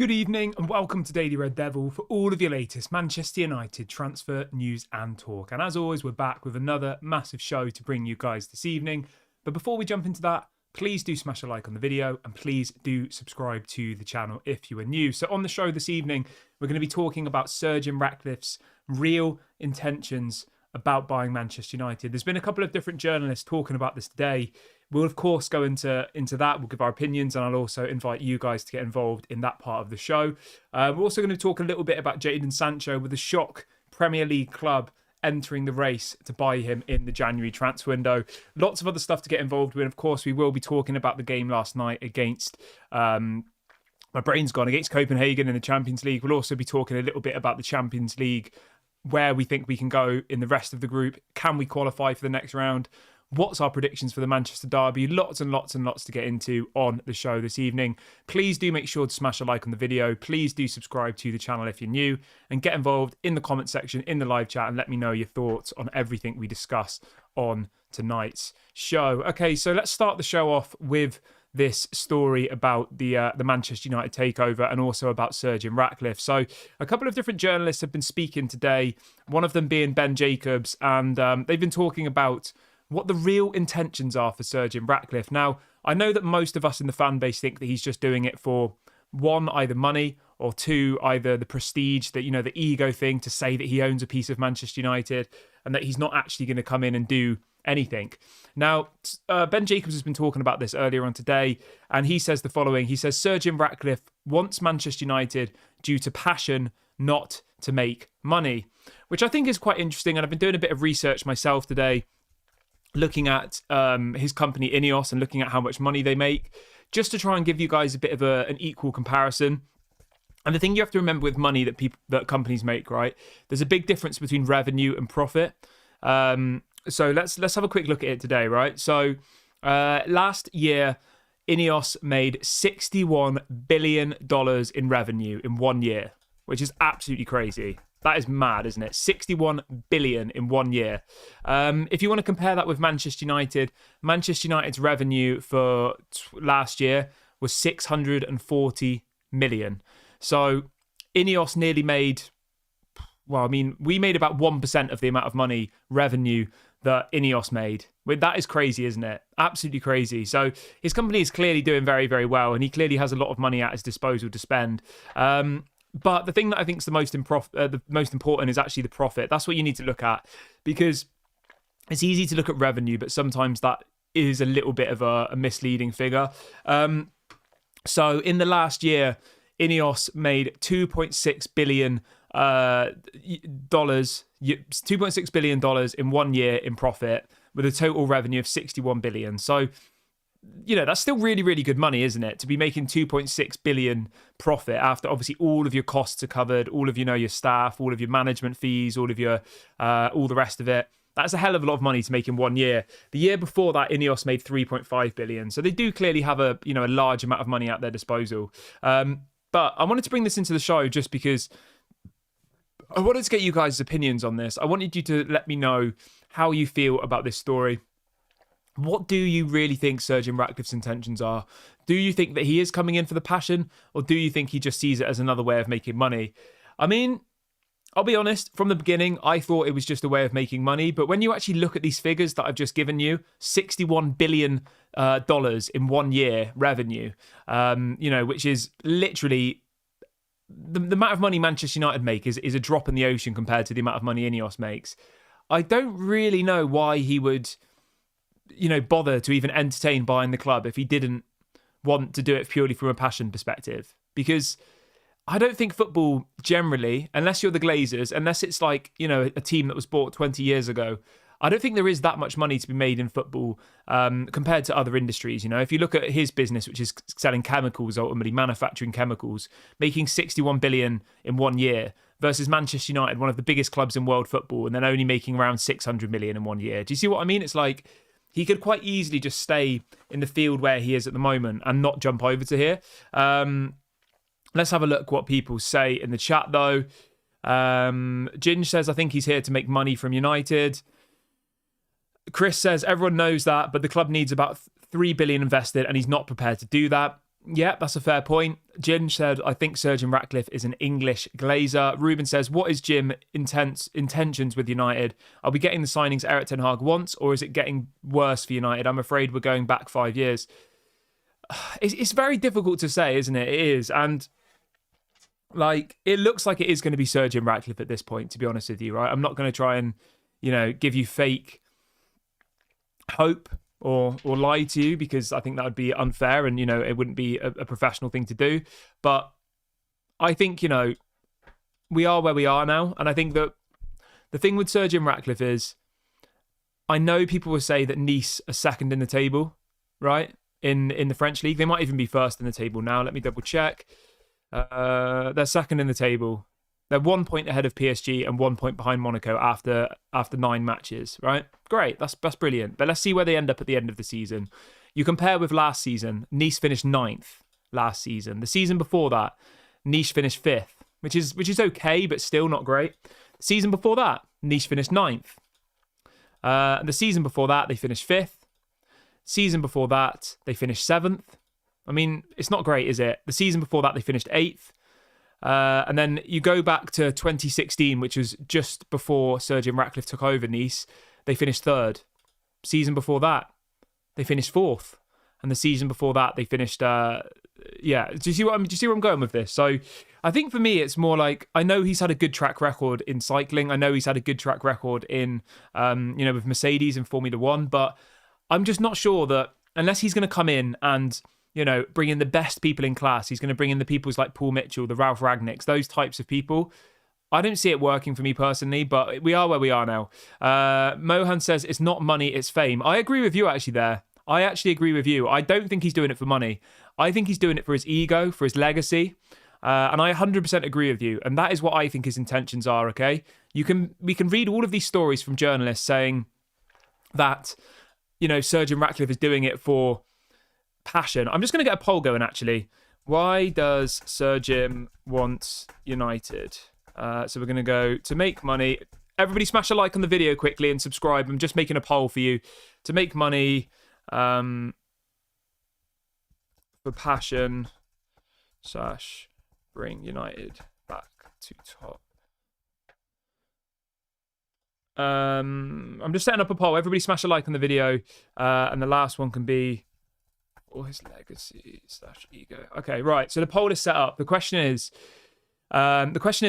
Good evening and welcome to Daily Red Devil for all of your latest Manchester United transfer news and talk. And as always, we're back with another massive show to bring you guys this evening. But before we jump into that, please do smash a like on the video and please do subscribe to the channel if you are new. So on the show this evening, we're going to be talking about Sir Jim Ratcliffe's real intentions about buying Manchester United. There's been a couple of different journalists talking about this today. We'll, of course, go into that. We'll give our opinions, and I'll also invite you guys to get involved in that part of the show. We're also going to talk a little bit about Jadon Sancho with a shock Premier League club entering the race to buy him in the January transfer window. Lots of other stuff to get involved with. Of course, we will be talking about the game last night against... my brain's gone, against Copenhagen in the Champions League. We'll also be talking a little bit about the Champions League, where we think we can go in the rest of the group. Can we qualify for the next round? What's our predictions for the Manchester Derby? Lots and lots and lots to get into on the show this evening. Please do make sure to smash a like on the video. Please do subscribe to the channel if you're new and get involved in the comment section, in the live chat, and let me know your thoughts on everything we discuss on tonight's show. Okay, so let's start the show off with this story about the Manchester United takeover and also about Sir Jim Ratcliffe. So a couple of different journalists have been speaking today, one of them being Ben Jacobs, and they've been talking about what the real intentions are for Sir Jim Ratcliffe. Now, I know that most of us in the fan base think that he's just doing it for, one, either money, or two, either the prestige, that, you know, the ego thing to say that he owns a piece of Manchester United and that he's not actually going to come in and do anything. Now, Ben Jacobs has been talking about this earlier on today, and he says the following. He says, Sir Jim Ratcliffe wants Manchester United due to passion, not to make money, which I think is quite interesting. And I've been doing a bit of research myself today, looking at his company Ineos and looking at how much money they make, just to try and give you guys a bit of an equal comparison. And the thing you have to remember with money that companies make, right? There's a big difference between revenue and profit. So let's have a quick look at it today, right? So last year, Ineos made $61 billion in revenue in 1 year, which is absolutely crazy. That is mad, isn't it? 61 billion in 1 year. If you want to compare that with Manchester United, Manchester United's revenue for last year was 640 million. So Ineos nearly made, well, I mean, we made about 1% of the amount of money revenue that Ineos made. That is crazy, isn't it? Absolutely crazy. So his company is clearly doing very, very well, and he clearly has a lot of money at his disposal to spend. But the thing that I think is the most important is actually the profit. That's what you need to look at, because it's easy to look at revenue, but sometimes that is a little bit of a misleading figure. So in the last year, Ineos made $2.6 billion $2.6 billion in 1 year in profit, with a total revenue of 61 billion. So, you know, that's still really, really good money, isn't it? To be making 2.6 billion profit after obviously all of your costs are covered, all of, you know, your staff, all of your management fees, all of your, all the rest of it. That's a hell of a lot of money to make in 1 year. The year before that, Ineos made 3.5 billion. So they do clearly have a large amount of money at their disposal. But I wanted to bring this into the show just because I wanted to get you guys' opinions on this. I wanted you to let me know how you feel about this story. What do you really think Sir Jim Ratcliffe's intentions are? Do you think that he is coming in for the passion, or do you think he just sees it as another way of making money? I mean, I'll be honest, from the beginning, I thought it was just a way of making money. But when you actually look at these figures that I've just given you, $61 billion in 1 year revenue, which is literally the amount of money Manchester United make is a drop in the ocean compared to the amount of money Ineos makes. I don't really know why he would, bother to even entertain buying the club if he didn't want to do it purely from a passion perspective. Because I don't think football generally, unless you're the Glazers, unless it's like, a team that was bought 20 years ago, I don't think there is that much money to be made in football compared to other industries. If you look at his business, which is selling chemicals, ultimately manufacturing chemicals, making 61 billion in 1 year versus Manchester United, one of the biggest clubs in world football, and then only making around 600 million in 1 year. Do you see what I mean? It's like he could quite easily just stay in the field where he is at the moment and not jump over to here. Let's have a look what people say in the chat, though. Ginge says, I think he's here to make money from United. Chris says, everyone knows that, but the club needs about 3 billion invested and he's not prepared to do that. Yeah, that's a fair point. Jim said, I think Sergeant Ratcliffe is an English glazer. Ruben says, what is Jim intentions with United? Are we getting the signings Erik Ten Hag wants, or is it getting worse for United? I'm afraid we're going back 5 years. It's very difficult to say, isn't it? It is. And like, it looks like it is going to be Sergeant Ratcliffe at this point, to be honest with you, right? I'm not going to try and, give you fake hope or lie to you, because I think that would be unfair and, it wouldn't be a professional thing to do. But I think, we are where we are now. And I think that the thing with Sergeant Ratcliffe is, I know people will say that Nice are second in the table, right? In the French league. They might even be first in the table now. Let me double check. They're second in the table. They're 1 point ahead of PSG and 1 point behind Monaco after 9 matches, right? Great, that's brilliant. But let's see where they end up at the end of the season. You compare with last season, Nice finished 9th last season. The season before that, Nice finished 5th, which is okay, but still not great. The season before that, Nice finished 9th. The season before that, they finished 5th. Season before that, they finished 7th. I mean, it's not great, is it? The season before that, they finished 8th. And then you go back to 2016, which was just before Sergeant Ratcliffe took over Nice. They finished 3rd. Season before that, they finished 4th. And the season before that, they finished... Do you see where I'm going with this? So I think for me, it's more like, I know he's had a good track record in cycling. I know he's had a good track record in, with Mercedes and Formula One. But I'm just not sure that unless he's going to come in and... bring in the best people in class. He's going to bring in the peoples like Paul Mitchell, the Ralph Ragnicks, those types of people. I don't see it working for me personally, but we are where we are now. Mohan says it's not money, it's fame. I agree with you actually there. I actually agree with you. I don't think he's doing it for money. I think he's doing it for his ego, for his legacy. And I 100% agree with you. And that is what I think his intentions are, okay? We can read all of these stories from journalists saying that, Sergeant Ratcliffe is doing it for passion. I'm just going to get a poll going, actually. Why does Sir Jim want United? So we're going to go to make money. Everybody smash a like on the video quickly and subscribe. I'm just making a poll for you. To make money for passion / bring United back to top. I'm just setting up a poll. Everybody smash a like on the video. And the last one can be or his legacy / ego. Okay, right. So the poll is set up. The question is,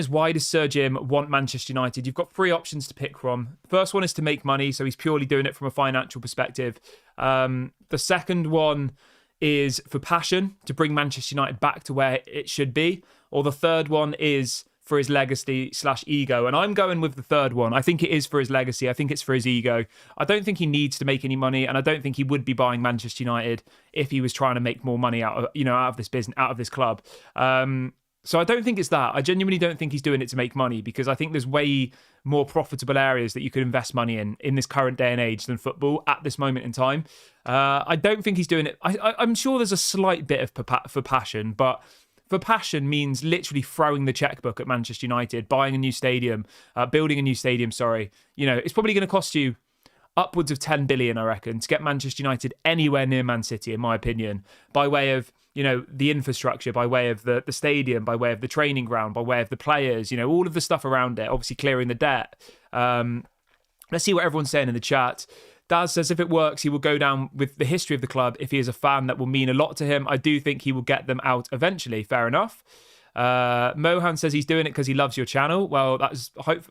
why does Sir Jim want Manchester United? You've got 3 options to pick from. The first one is to make money, so he's purely doing it from a financial perspective. The second one is for passion, to bring Manchester United back to where it should be. Or the third one is for his legacy / ego. And I'm going with the third one. I think it is for his legacy. I think it's for his ego. I don't think he needs to make any money, and I don't think he would be buying Manchester United if he was trying to make more money out of this business, out of this club. So I don't think it's that. I genuinely don't think he's doing it to make money, because I think there's way more profitable areas that you could invest money in this current day and age than football at this moment in time. I don't think he's doing it. I'm sure there's a slight bit of for passion, but for passion means literally throwing the checkbook at Manchester United, buying a new stadium, building a new stadium, it's probably going to cost you upwards of 10 billion, I reckon, to get Manchester United anywhere near Man City, in my opinion, by way of, the infrastructure, by way of the stadium, by way of the training ground, by way of the players, all of the stuff around it, obviously clearing the debt. Let's see what everyone's saying in the chat. Daz says if it works, he will go down with the history of the club. If he is a fan, that will mean a lot to him. I do think he will get them out eventually. Fair enough. Mohan says he's doing it because he loves your channel. Well,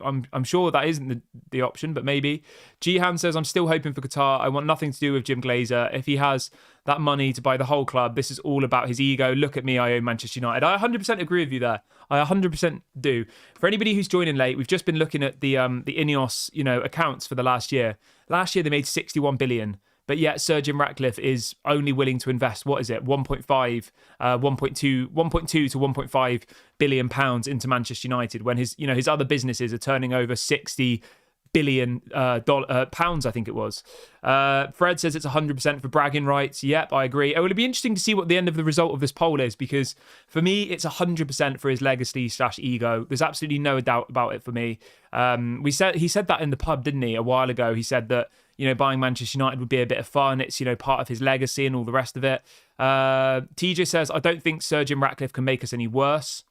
I'm sure that isn't the option, but maybe. Jihan says I'm still hoping for Qatar. I want nothing to do with Jim Glazer. If he has that money to buy the whole club, this is all about his ego. Look at me, I own Manchester United. I 100% agree with you there. I 100% do. For anybody who's joining late, we've just been looking at the Ineos, accounts for the last year. Last year they made 61 billion. But yet Sir Jim Ratcliffe is only willing to invest, 1.2 to 1.5 billion pounds into Manchester United, when his other businesses are turning over 60 billion pounds, I think it was. Fred says it's 100% for bragging rights. Yep, I agree. It will be interesting to see what the end of the result of this poll is, because for me, it's 100% for his legacy / ego. There's absolutely no doubt about it for me. He said that in the pub, didn't he, a while ago? He said that, buying Manchester United would be a bit of fun. It's, part of his legacy and all the rest of it. TJ says, I don't think Sir Jim Ratcliffe can make us any worse.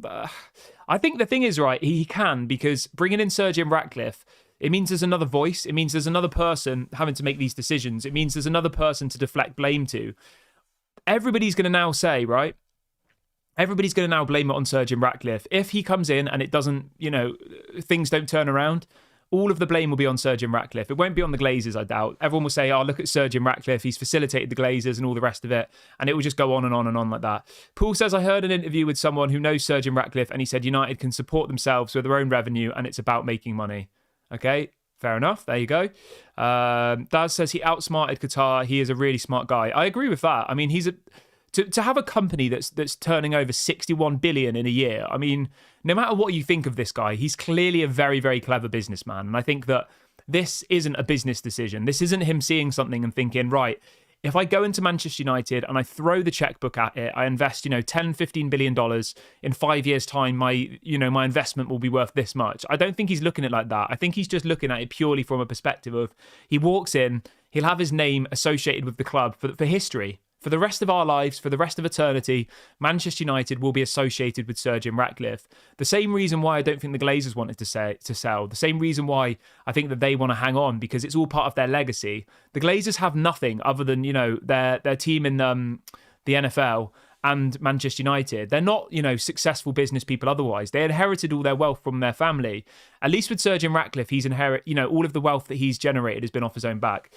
I think the thing is, right, he can, because bringing in Sir Jim Ratcliffe, it means there's another voice. It means there's another person having to make these decisions. It means there's another person to deflect blame to. Everybody's going to now say, right? Everybody's going to now blame it on Sir Jim Ratcliffe. If he comes in and it doesn't, things don't turn around, all of the blame will be on Sir Jim Ratcliffe. It won't be on the Glazers, I doubt. Everyone will say, oh, look at Sir Jim Ratcliffe. He's facilitated the Glazers and all the rest of it. And it will just go on and on and on like that. Paul says, I heard an interview with someone who knows Sir Jim Ratcliffe, and he said United can support themselves with their own revenue and it's about making money. Okay, fair enough. There you go. Daz says he outsmarted Qatar. He is a really smart guy. I agree with that. I mean, to have a company that's turning over 61 billion in a year. I mean, no matter what you think of this guy, he's clearly a very, very clever businessman. And I think that this isn't a business decision. This isn't him seeing something and thinking, right, if I go into Manchester United and I throw the checkbook at it, I invest, $10-15 billion in 5 years' time, my investment will be worth this much. I don't think he's looking at it like that. I think he's just looking at it purely from a perspective of, he walks in, he'll have his name associated with the club for history. For the rest of our lives, for the rest of eternity, Manchester United will be associated with Sir Jim Ratcliffe. The same reason why I don't think the Glazers wanted to sell. The same reason why I think that they want to hang on, because it's all part of their legacy. The Glazers have nothing other than, their team in the NFL and Manchester United. They're not, successful business people otherwise. They inherited all their wealth from their family. At least with Sir Jim Ratcliffe, he's all of the wealth that he's generated has been off his own back.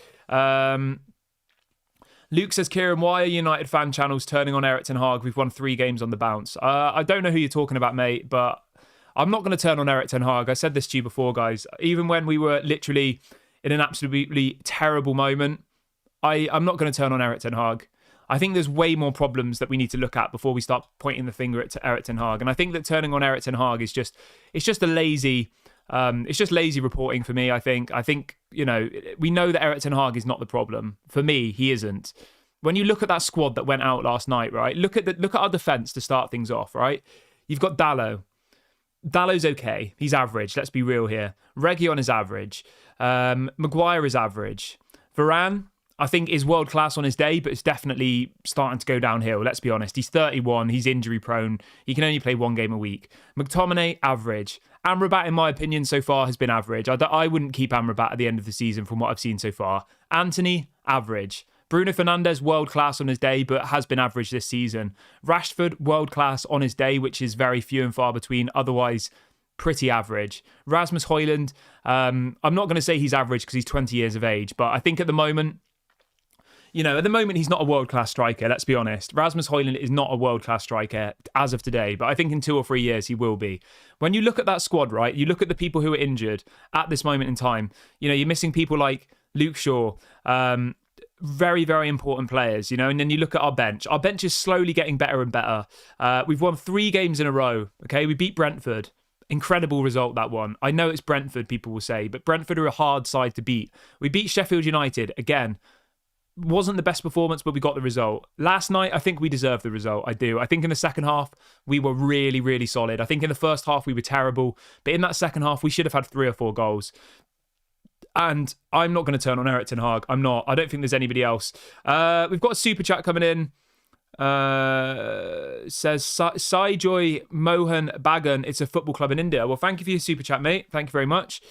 Luke says, Kieran, why are United fan channels turning on Erik ten Hag? We've won 3 games on the bounce. I don't know who you're talking about, mate, but I'm not going to turn on Erik ten Hag. I said this to you before, guys. Even when we were literally in an absolutely terrible moment, I'm not going to turn on Erik ten Hag. I think there's way more problems that we need to look at before we start pointing the finger at Erik ten Hag. And I think that turning on Erik ten Hag is just a lazy... it's just lazy reporting for me, I think. We know that Erik ten Hag is not the problem. For me, he isn't. When you look at that squad that went out last night, right? Look at our defence to start things off, right? You've got Dalot. Dallow's okay. He's average. Let's be real here. Reguilon is average. Maguire is average. Varane, I think, is world class on his day, but it's definitely starting to go downhill. Let's be honest. He's 31. He's injury prone. He can only play 1 game a week. McTominay, average. Amrabat, in my opinion, so far has been average. I wouldn't keep Amrabat at the end of the season from what I've seen so far. Anthony, average. Bruno Fernandes, world class on his day, but has been average this season. Rashford, world class on his day, which is very few and far between. Otherwise, pretty average. Rasmus Højlund, I'm not going to say he's average because he's 20 years of age, but I think at the moment, he's not a world-class striker, let's be honest. Rasmus Højlund is not a world-class striker as of today, but I think in 2 or 3 years he will be. When you look at that squad, right, you look at the people who are injured at this moment in time, you're missing people like Luke Shaw, very, very important players, and then you look at our bench. Our bench is slowly getting better and better. We've won 3 games in a row, okay? We beat Brentford. Incredible result, that one. I know it's Brentford, people will say, but Brentford are a hard side to beat. We beat Sheffield United, again. Wasn't the best performance, but we got the result. Last night, I think we deserved the result. I do. I think in the second half, we were really, really solid. I think in the first half, we were terrible. But in that second half, we should have had 3 or 4 goals. And I'm not going to turn on Erik ten Hag. I'm not. I don't think there's anybody else. We've got a super chat coming in. Says Saijoy Mohan Bagan. It's a football club in India. Well, thank you for your super chat, mate. Thank you very much.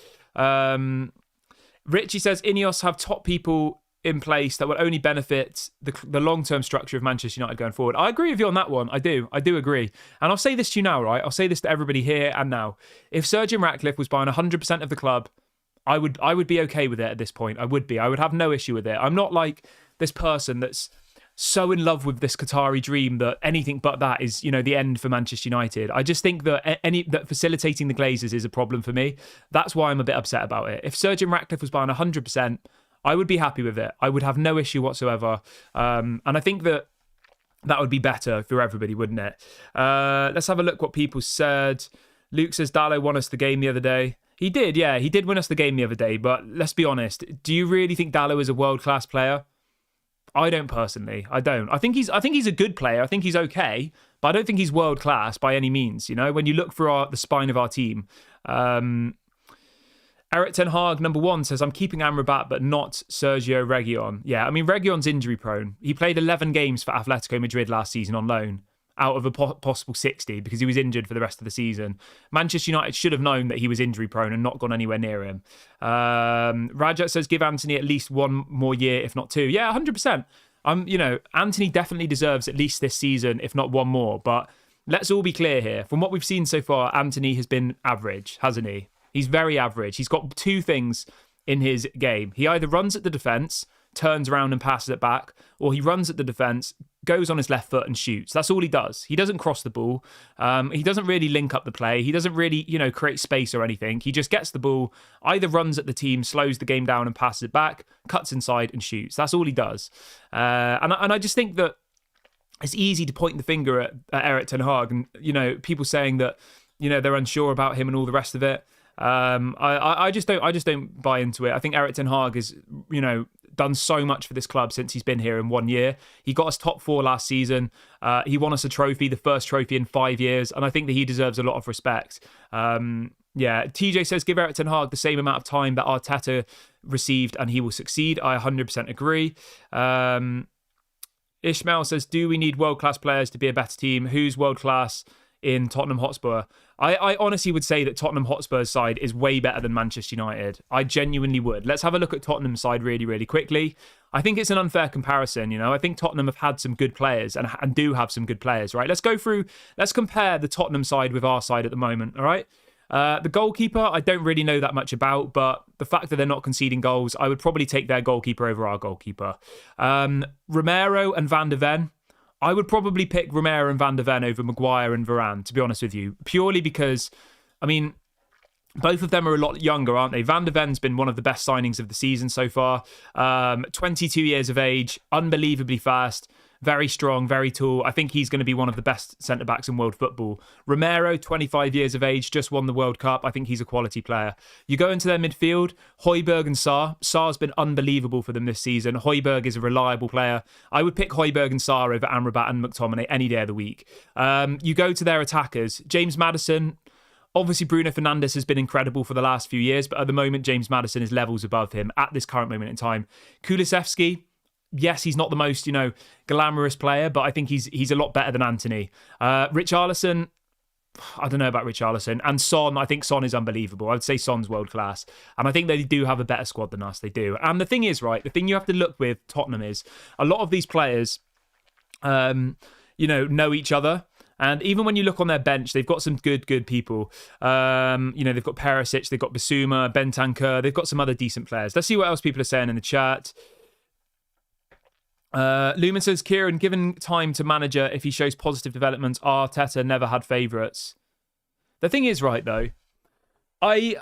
Richie says Ineos have top people in place that will only benefit the long-term structure of Manchester United going forward. I agree with you on that one. I do agree. And I'll say this to you now, right? I'll say this to everybody here and now. If Sir Jim Ratcliffe was buying 100% of the club, I would be okay with it at this point. I would be. I would have no issue with it. I'm not like this person that's so in love with this Qatari dream that anything but that is, the end for Manchester United. I just think that that facilitating the Glazers is a problem for me. That's why I'm a bit upset about it. If Sir Jim Ratcliffe was buying 100%, I would be happy with it. I would have no issue whatsoever. And I think that would be better for everybody, wouldn't it? Let's have a look what people said. Luke says Dalot won us the game the other day. He did, yeah. He did win us the game the other day. But let's be honest. Do you really think Dalot is a world-class player? I don't personally. I don't. I think he's a good player. I think he's okay. But I don't think he's world-class by any means. When you look for the spine of our team. Erik Ten Hag, number 1, says, I'm keeping Amrabat, but not Sergio Reguilon. Yeah, I mean, Reguilon's injury prone. He played 11 games for Atletico Madrid last season on loan, out of a possible 60, because he was injured for the rest of the season. Manchester United should have known that he was injury prone and not gone anywhere near him. Rajat says, give Anthony at least 1 more year, if not 2. Yeah, 100%. Anthony definitely deserves at least this season, if not 1 more. But let's all be clear here. From what we've seen so far, Anthony has been average, hasn't he? He's very average. He's got 2 things in his game. He either runs at the defence, turns around and passes it back, or he runs at the defence, goes on his left foot and shoots. That's all he does. He doesn't cross the ball. He doesn't really link up the play. He doesn't really, create space or anything. He just gets the ball, either runs at the team, slows the game down and passes it back, cuts inside and shoots. That's all he does. And I just think that it's easy to point the finger at Erik Ten Hag and, people saying that, they're unsure about him and all the rest of it. I just don't buy into it. I think Erik Ten Hag has, done so much for this club since he's been here in 1 year. He got us top 4 last season. He won us a trophy, the first trophy in 5 years, and I think that he deserves a lot of respect. TJ says, give Erik Ten Hag the same amount of time that Arteta received and he will succeed. I 100% agree. Ishmael says, do we need world-class players to be a better team? Who's world-class in Tottenham Hotspur? I honestly would say that Tottenham Hotspur's side is way better than Manchester United. I genuinely would. Let's have a look at Tottenham's side really, really quickly. I think it's an unfair comparison, I think Tottenham have had some good players and do have some good players, right? Let's compare the Tottenham side with our side at the moment, all right? The goalkeeper, I don't really know that much about, but the fact that they're not conceding goals, I would probably take their goalkeeper over our goalkeeper. Romero and Van der Ven, I would probably pick Romero and Van der Ven over Maguire and Varane, to be honest with you, purely because, both of them are a lot younger, aren't they? Van der Ven's been one of the best signings of the season so far. 22 years of age, unbelievably fast, very strong, very tall. I think he's going to be one of the best centre-backs in world football. Romero, 25 years of age, just won the World Cup. I think he's a quality player. You go into their midfield, Højbjerg and Sarr. Sarr's been unbelievable for them this season. Højbjerg is a reliable player. I would pick Højbjerg and Sarr over Amrabat and McTominay any day of the week. You go to their attackers, James Maddison. Obviously, Bruno Fernandes has been incredible for the last few years, but at the moment, James Maddison is levels above him at this current moment in time. Kulusevski, yes, he's not the most, glamorous player, but I think he's a lot better than Anthony. Richarlison, I don't know about Richarlison. And Son, I think Son is unbelievable. I would say Son's world class. And I think they do have a better squad than us. They do. And the thing is, right, the thing you have to look with Tottenham is a lot of these players, know each other. And even when you look on their bench, they've got some good people. They've got Perisic, they've got Basuma, Bentancur, they've got some other decent players. Let's see what else people are saying in the chat. Lumen says, Kieran, given time to manager, if he shows positive developments, Arteta never had favourites. The thing is, right, though, I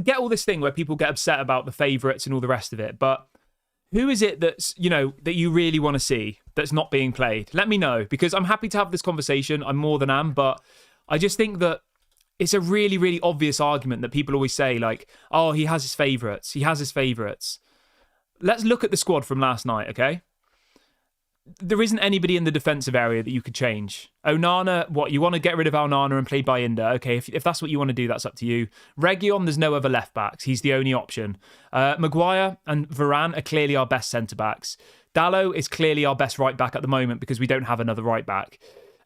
get all this thing where people get upset about the favourites and all the rest of it, but who is it that's, that you really want to see that's not being played? Let me know, because I'm happy to have this conversation. I'm more than am, but I just think that it's a really, really obvious argument that people always say, like, oh, he has his favourites. He has his favourites. Let's look at the squad from last night, okay? There isn't anybody in the defensive area that you could change. Onana, what, you want to get rid of Onana and play Bayinda? Okay, if that's what you want to do, that's up to you. Reguilon, there's no other left-backs. He's the only option. Maguire and Varane are clearly our best centre-backs. Dalot is clearly our best right-back at the moment because we don't have another right-back.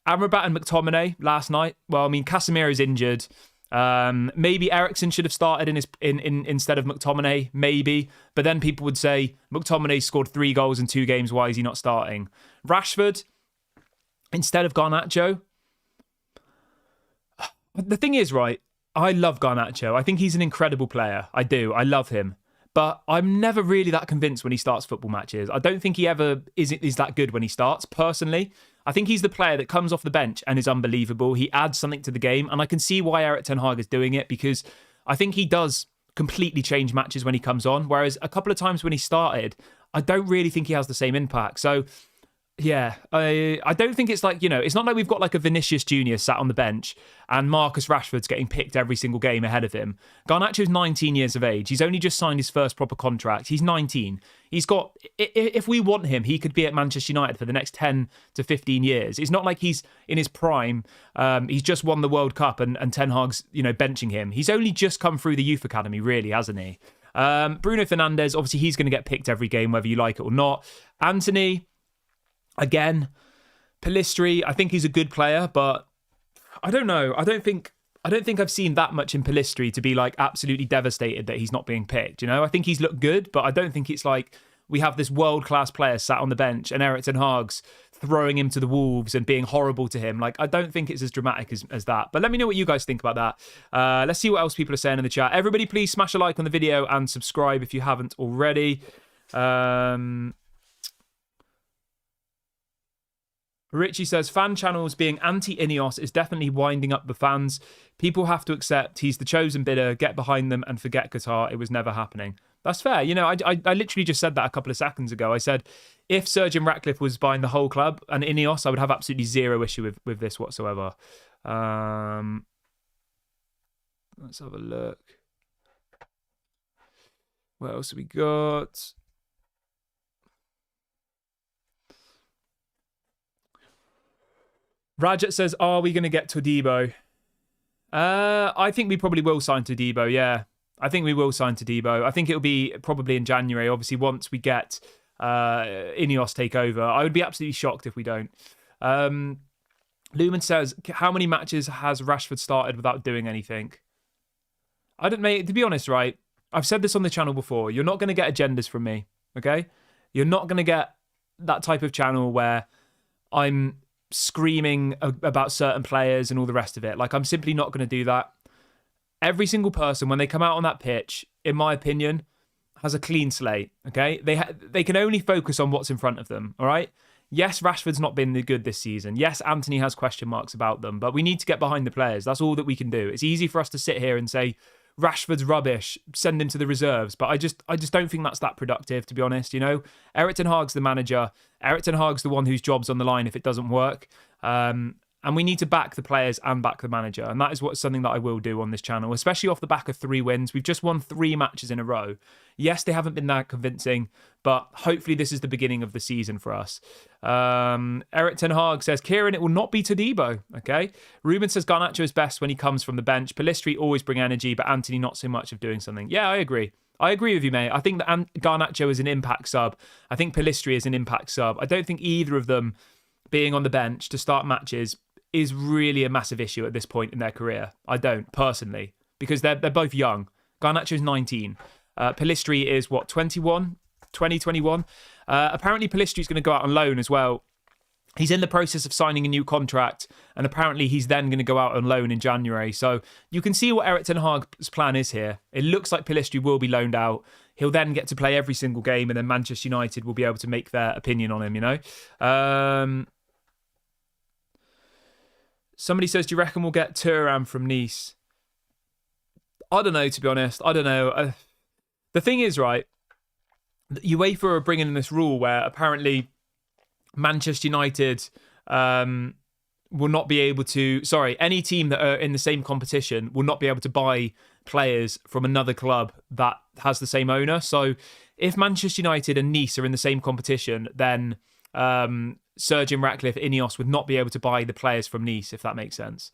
Amrabat and McTominay last night. Well, Casemiro's injured. Maybe Eriksen should have started instead of McTominay, maybe. But then people would say, McTominay scored 3 goals in 2 games, why is he not starting? Rashford, instead of Garnacho. The thing is, right, I love Garnacho. I think he's an incredible player. I do. I love him. But I'm never really that convinced when he starts football matches. I don't think he ever is that good when he starts, personally. I think he's the player that comes off the bench and is unbelievable. He adds something to the game, and I can see why Erik Ten Hag is doing it, because I think he does completely change matches when he comes on, whereas a couple of times when he started, I don't really think he has the same impact. So Yeah, I don't think it's like, it's not like we've got like a Vinicius Junior sat on the bench and Marcus Rashford's getting picked every single game ahead of him. Garnacho's 19 years of age. He's only just signed his first proper contract. He's 19. He's got, if we want him, he could be at Manchester United for the next 10 to 15 years. It's not like he's in his prime. He's just won the World Cup and Ten Hag's, benching him. He's only just come through the youth academy, really, hasn't he? Bruno Fernandes, obviously he's going to get picked every game, whether you like it or not. Anthony, again, Pellistri, I think he's a good player, but I don't know. I don't think I've seen that much in Pellistri to be like absolutely devastated that he's not being picked. I think he's looked good, but I don't think it's like we have this world-class player sat on the bench and Erik ten Hag's throwing him to the wolves and being horrible to him. Like, I don't think it's as dramatic as that. But let me know what you guys think about that. Let's see what else people are saying in the chat. Everybody, please smash a like on the video and subscribe if you haven't already. Richie says, fan channels being anti-Ineos is definitely winding up the fans. People have to accept he's the chosen bidder, get behind them and forget Qatar. It was never happening. That's fair. I literally just said that a couple of seconds ago. I said, if Sir Jim Ratcliffe was buying the whole club and Ineos, I would have absolutely zero issue with this whatsoever. Let's have a look. What else have we got? Rajat says, are we going to get Todibo? I think we probably will sign Todibo, yeah. I think we will sign Todibo. I think it'll be probably in January, obviously, once we get Ineos take over. I would be absolutely shocked if we don't. Lumen says, how many matches has Rashford started without doing anything? To be honest, right, I've said this on the channel before. You're not going to get agendas from me, okay? You're not going to get that type of channel where I'm screaming about certain players and all the rest of it. Like, I'm simply not going to do that. Every single person, when they come out on that pitch, in my opinion, has a clean slate, okay? They can only focus on what's in front of them, all right? Yes, Rashford's not been good this season. Yes, Anthony has question marks about them, but we need to get behind the players. That's all that we can do. It's easy for us to sit here and say, Rashford's rubbish, send him to the reserves. But I just don't think that's that productive, to be honest. Erik ten Hag's the manager. Erik ten Hag's the one whose job's on the line if it doesn't work. And we need to back the players and back the manager. And that is something that I will do on this channel, especially off the back of 3 wins. We've just won 3 matches in a row. Yes, they haven't been that convincing, but hopefully this is the beginning of the season for us. Erik ten Hag says, Kieran, it will not be Todibo. Okay. Ruben says Garnacho is best when he comes from the bench. Pellistri always bring energy, but Anthony not so much of doing something. Yeah, I agree. I agree with you, mate. I think that Garnacho is an impact sub. I think Pellistri is an impact sub. I don't think either of them being on the bench to start matches is really a massive issue at this point in their career. I don't, personally, because they're both young. Garnacho's 19. Pellistri is, 21? 2021? Apparently, Pellistri's going to go out on loan as well. He's in the process of signing a new contract, and apparently he's then going to go out on loan in January. So you can see what Erik ten Hag's plan is here. It looks like Pellistri will be loaned out. He'll then get to play every single game, and then Manchester United will be able to make their opinion on him, Somebody says, do you reckon we'll get Thuram from Nice? I don't know, to be honest. I don't know. The thing is, right, UEFA are bringing in this rule where apparently Manchester United will not be able to... Sorry, any team that are in the same competition will not be able to buy players from another club that has the same owner. So if Manchester United and Nice are in the same competition, then... Sir Jim Ratcliffe, Ineos would not be able to buy the players from Nice, if that makes sense.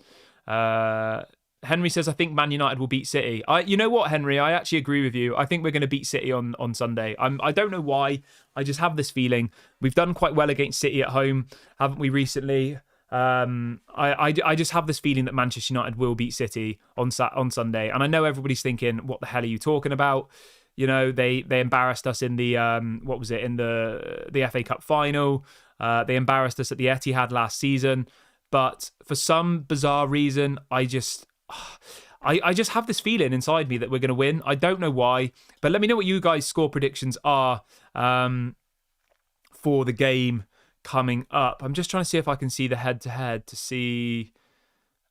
Henry says, I think Man United will beat City. You know what, Henry? I actually agree with you. I think we're going to beat City on Sunday. I don't know why. I just have this feeling. We've done quite well against City at home, haven't we, recently? I just have this feeling that Manchester United will beat City on Sunday. And I know everybody's thinking, what the hell are you talking about? They embarrassed us in the, in the FA Cup final. They embarrassed us at the Etihad last season. But for some bizarre reason, I just have this feeling inside me that we're going to win. I don't know why. But let me know what you guys' score predictions are for the game coming up. I'm just trying to see if I can see the head-to-head to see...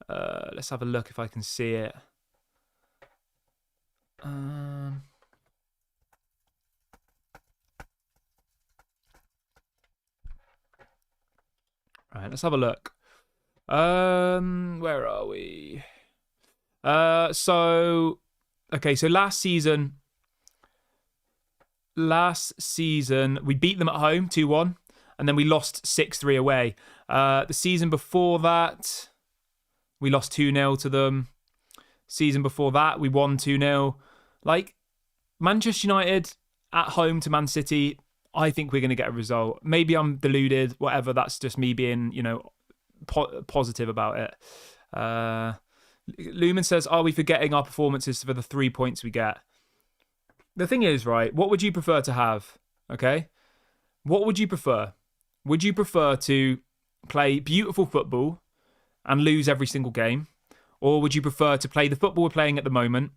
let's have a look if I can see it. right, let's have a look. Where are we? So last season we beat them at home 2-1, and then we lost 6-3 away. The season before that, we lost 2-0 to them. Season before that, we won 2-0. Like, Manchester United at home to Man City, I think we're going to get a result. Maybe I'm deluded, whatever. That's just me being, positive about it. Lumen says, are we forgetting our performances for the 3 points we get? The thing is, right, what would you prefer to have? Okay? What would you prefer? Would you prefer to play beautiful football and lose every single game? Or would you prefer to play the football we're playing at the moment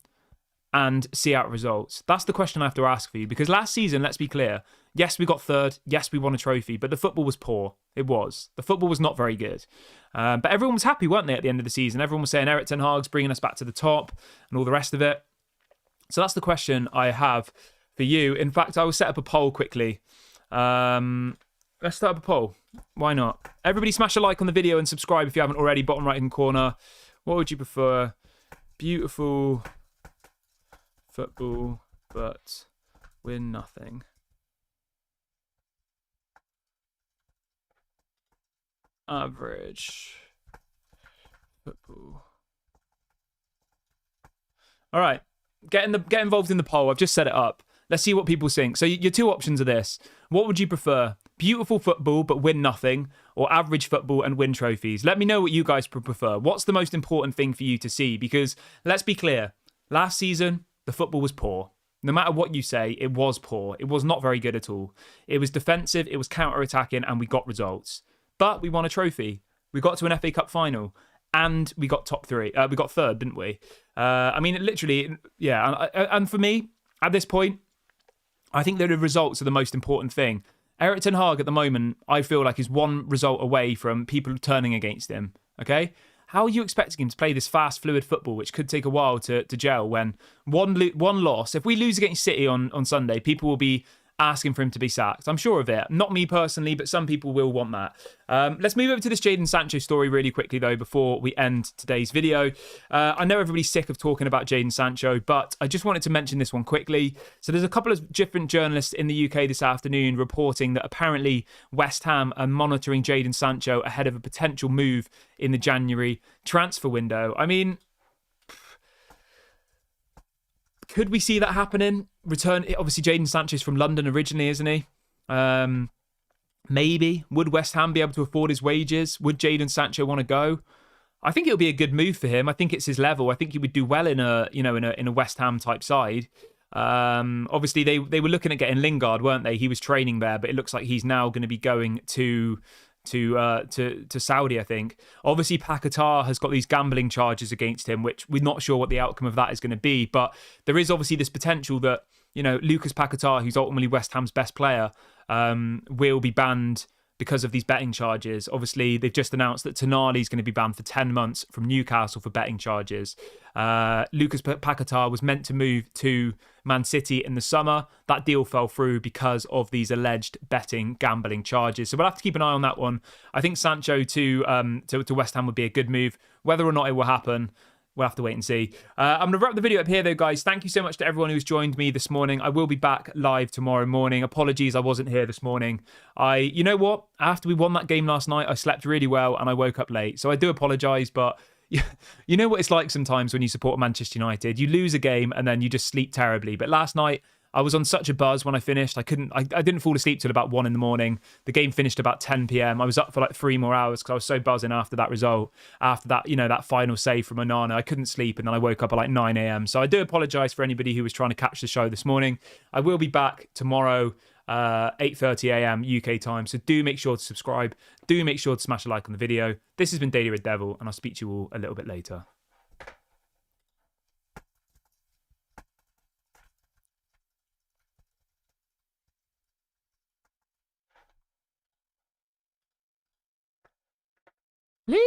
and see out results? That's the question I have to ask for you. Because last season, let's be clear, yes, we got third. Yes, we won a trophy. But the football was poor. It was. The football was not very good. But everyone was happy, weren't they, at the end of the season? Everyone was saying Erik ten Hag's bringing us back to the top and all the rest of it. So that's the question I have for you. In fact, I will set up a poll quickly. Let's start up a poll. Why not? Everybody smash a like on the video and subscribe if you haven't already. Bottom right-hand corner. What would you prefer? Beautiful football, but win nothing. Average football. All right. Get involved in the poll. I've just set it up. Let's see what people think. So your two options are this. What would you prefer? Beautiful football but win nothing, or average football and win trophies? Let me know what you guys prefer. What's the most important thing for you to see? Because let's be clear. Last season, the football was poor. No matter what you say, it was poor. It was not very good at all. It was defensive, it was counter-attacking, and we got results. But we won a trophy. We got to an FA Cup final. And we got top three. We got third, didn't we? I mean, literally, yeah. And for me, at this point, I think that the results are the most important thing. Erik ten Hag at the moment, I feel like, is one result away from people turning against him. Okay? How are you expecting him to play this fast, fluid football, which could take a while to gel, when one loss, if we lose against City on Sunday, people will be asking for him to be sacked. I'm sure of it. Not me personally, but some people will want that. Let's move over to this Jadon Sancho story really quickly, though, before we end today's video. I know everybody's sick of talking about Jadon Sancho, but I just wanted to mention this one quickly. So there's a couple of different journalists in the UK this afternoon reporting that apparently West Ham are monitoring Jadon Sancho ahead of a potential move in the January transfer window. I mean, could we see that happening? Obviously, Jadon Sancho's from London originally, isn't he? Maybe. Would West Ham be able to afford his wages? Would Jadon Sancho want to go? I think it'll be a good move for him. I think it's his level. I think he would do well in a West Ham type side. Obviously, they were looking at getting Lingard, weren't they? He was training there, but it looks like he's now going to be going to Saudi, I think. Obviously, qatar has got these gambling charges against him, which we're not sure what the outcome of that is going to be. But there is obviously this potential that, Lucas Paquetá, who's ultimately West Ham's best player, will be banned because of these betting charges. Obviously, they've just announced that Tonali is going to be banned for 10 months from Newcastle for betting charges. Lucas Paquetá was meant to move to Man City in the summer. That deal fell through because of these alleged betting gambling charges. So we'll have to keep an eye on that one. I think Sancho to West Ham would be a good move. Whether or not it will happen, we'll have to wait and see. I'm going to wrap the video up here, though, guys. Thank you so much to everyone who's joined me this morning. I will be back live tomorrow morning. Apologies, I wasn't here this morning. You know what? After we won that game last night, I slept really well and I woke up late. So I do apologise, but you know what it's like sometimes when you support Manchester United. You lose a game and then you just sleep terribly. But last night, I was on such a buzz when I finished. I didn't fall asleep till about 1 a.m. The game finished about 10 p.m. I was up for like 3 more hours because I was so buzzing after that result. After that, that final save from Onana, I couldn't sleep, and then I woke up at like 9 a.m. So I do apologise for anybody who was trying to catch the show this morning. I will be back tomorrow, 8:30 a.m. UK time. So do make sure to subscribe. Do make sure to smash a like on the video. This has been Daily Red Devil, and I'll speak to you all a little bit later.